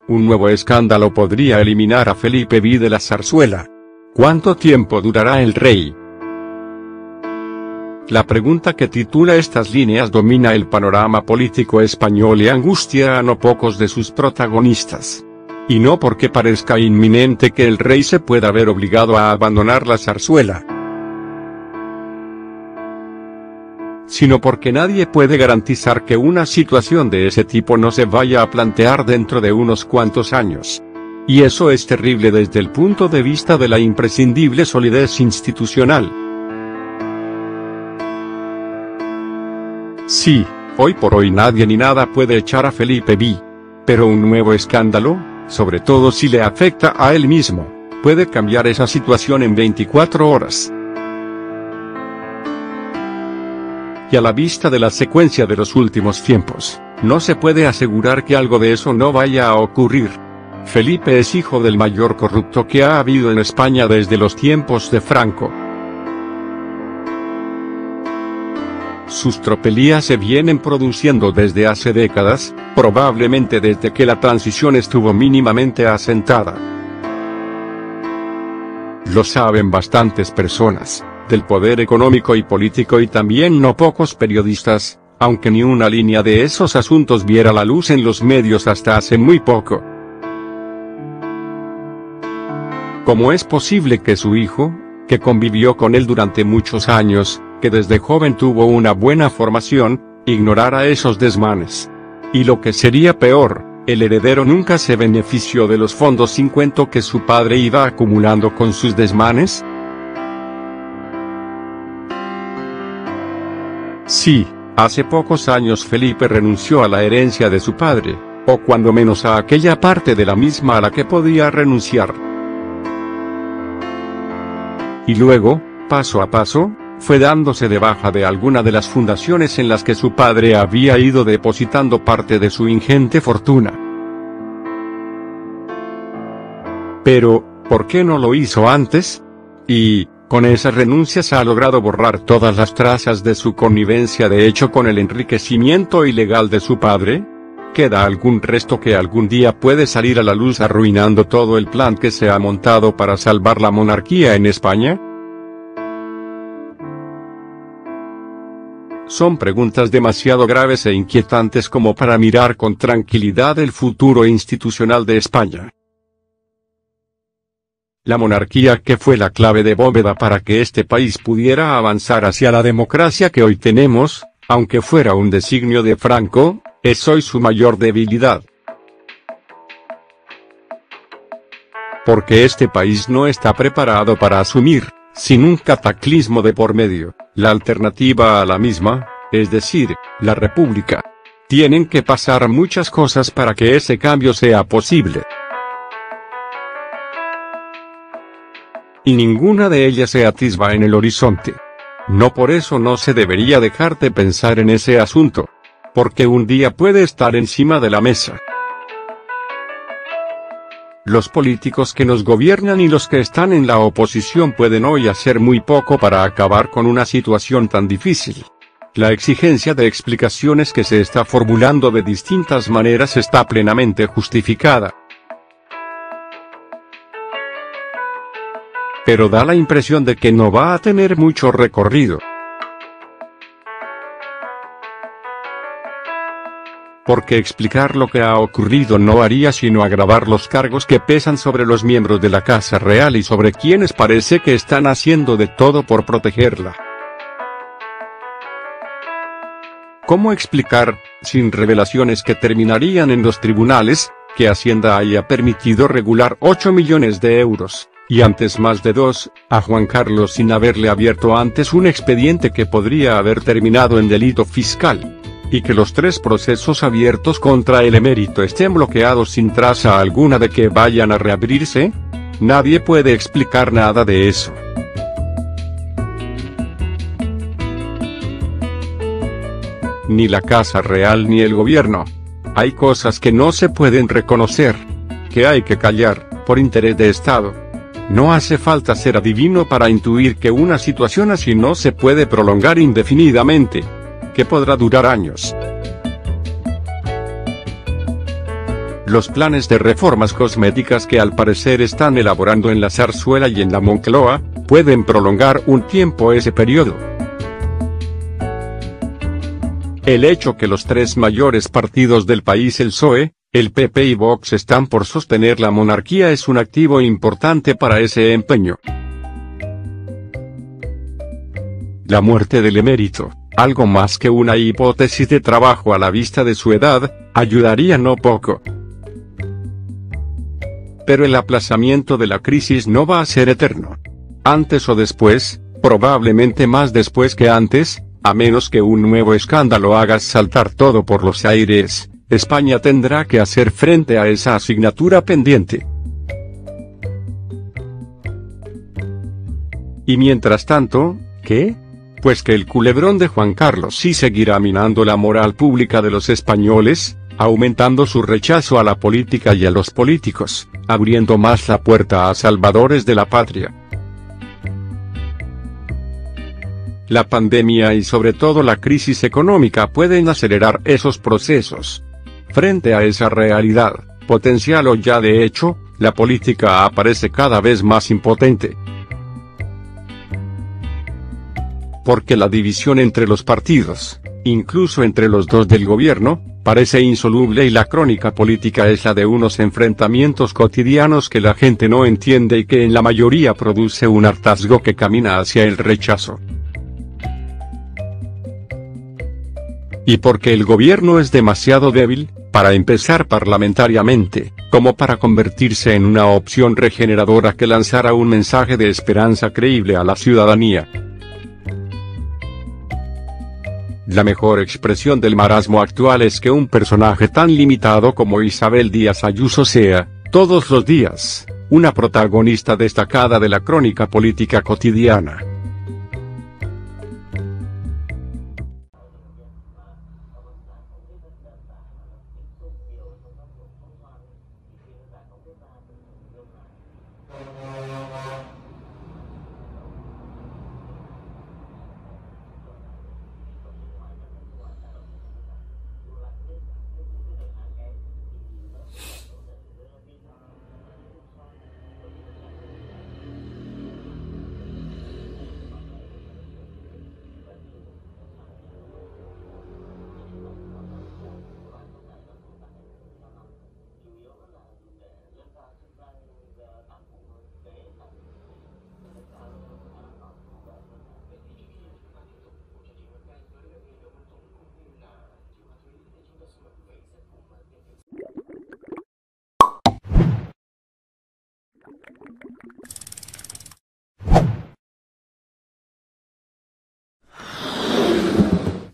Un nuevo escándalo podría eliminar a Felipe V de la zarzuela. ¿Cuánto tiempo durará el rey? La pregunta que titula estas líneas domina el panorama político español y angustia a no pocos de sus protagonistas. Y no porque parezca inminente que el rey se pueda ver obligado a abandonar la zarzuela, sino porque nadie puede garantizar que una situación de ese tipo no se vaya a plantear dentro de unos cuantos años. Y eso es terrible desde el punto de vista de la imprescindible solidez institucional. Sí, hoy por hoy nadie ni nada puede echar a Felipe V. Pero un nuevo escándalo, sobre todo si le afecta a él mismo, puede cambiar esa situación en 24 horas. Y a la vista de la secuencia de los últimos tiempos, no se puede asegurar que algo de eso no vaya a ocurrir. Felipe es hijo del mayor corrupto que ha habido en España desde los tiempos de Franco. Sus tropelías se vienen produciendo desde hace décadas, probablemente desde que la transición estuvo mínimamente asentada. Lo saben bastantes personas, del poder económico y político y también no pocos periodistas, aunque ni una línea de esos asuntos viera la luz en los medios hasta hace muy poco. ¿Cómo es posible que su hijo, que convivió con él durante muchos años, que desde joven tuvo una buena formación, ignorara esos desmanes? Y lo que sería peor, el heredero nunca se benefició de los fondos sin cuento que su padre iba acumulando con sus desmanes. Sí, hace pocos años Felipe renunció a la herencia de su padre, o cuando menos a aquella parte de la misma a la que podía renunciar. Y luego, paso a paso, fue dándose de baja de alguna de las fundaciones en las que su padre había ido depositando parte de su ingente fortuna. Pero, ¿por qué no lo hizo antes? Y, con esas renuncias ha logrado borrar todas las trazas de su connivencia de hecho con el enriquecimiento ilegal de su padre. ¿Queda algún resto que algún día puede salir a la luz arruinando todo el plan que se ha montado para salvar la monarquía en España? Son preguntas demasiado graves e inquietantes como para mirar con tranquilidad el futuro institucional de España. La monarquía, que fue la clave de bóveda para que este país pudiera avanzar hacia la democracia que hoy tenemos, aunque fuera un designio de Franco, es hoy su mayor debilidad. Porque este país no está preparado para asumir, sin un cataclismo de por medio, la alternativa a la misma, es decir, la república. Tienen que pasar muchas cosas para que ese cambio sea posible. Y ninguna de ellas se atisba en el horizonte. No por eso no se debería dejar de pensar en ese asunto. Porque un día puede estar encima de la mesa. Los políticos que nos gobiernan y los que están en la oposición pueden hoy hacer muy poco para acabar con una situación tan difícil. La exigencia de explicaciones que se está formulando de distintas maneras está plenamente justificada. Pero da la impresión de que no va a tener mucho recorrido. Porque explicar lo que ha ocurrido no haría sino agravar los cargos que pesan sobre los miembros de la Casa Real y sobre quienes parece que están haciendo de todo por protegerla. ¿Cómo explicar, sin revelaciones que terminarían en los tribunales, que Hacienda haya permitido regular 8 millones de euros, y antes más de 2, a Juan Carlos sin haberle abierto antes un expediente que podría haber terminado en delito fiscal? Y que los 3 procesos abiertos contra el emérito estén bloqueados sin traza alguna de que vayan a reabrirse? Nadie puede explicar nada de eso. Ni la Casa Real ni el gobierno. Hay cosas que no se pueden reconocer, que hay que callar, por interés de Estado. No hace falta ser adivino para intuir que una situación así no se puede prolongar indefinidamente, que podrá durar años. los planes de reformas cosméticas que al parecer están elaborando en la Zarzuela y en la Moncloa, pueden prolongar un tiempo ese periodo. El hecho que los tres mayores partidos del país, el PSOE, el PP y Vox, están por sostener la monarquía es un activo importante para ese empeño. La muerte del emérito, algo más que una hipótesis de trabajo a la vista de su edad, ayudaría no poco. Pero el aplazamiento de la crisis no va a ser eterno. Antes o después, probablemente más después que antes, a menos que un nuevo escándalo haga saltar todo por los aires, España tendrá que hacer frente a esa asignatura pendiente. Y mientras tanto, ¿qué? Pues que el culebrón de Juan Carlos sí seguirá minando la moral pública de los españoles, aumentando su rechazo a la política y a los políticos, abriendo más la puerta a salvadores de la patria. La pandemia y sobre todo la crisis económica pueden acelerar esos procesos. Frente a esa realidad, potencial o ya de hecho, la política aparece cada vez más impotente. Porque la división entre los partidos, incluso entre los dos del gobierno, parece insoluble y la crónica política es la de unos enfrentamientos cotidianos que la gente no entiende y que en la mayoría produce un hartazgo que camina hacia el rechazo. Y porque el gobierno es demasiado débil, para empezar parlamentariamente, como para convertirse en una opción regeneradora que lanzara un mensaje de esperanza creíble a la ciudadanía. La mejor expresión del marasmo actual es que un personaje tan limitado como Isabel Díaz Ayuso sea, todos los días, una protagonista destacada de la crónica política cotidiana.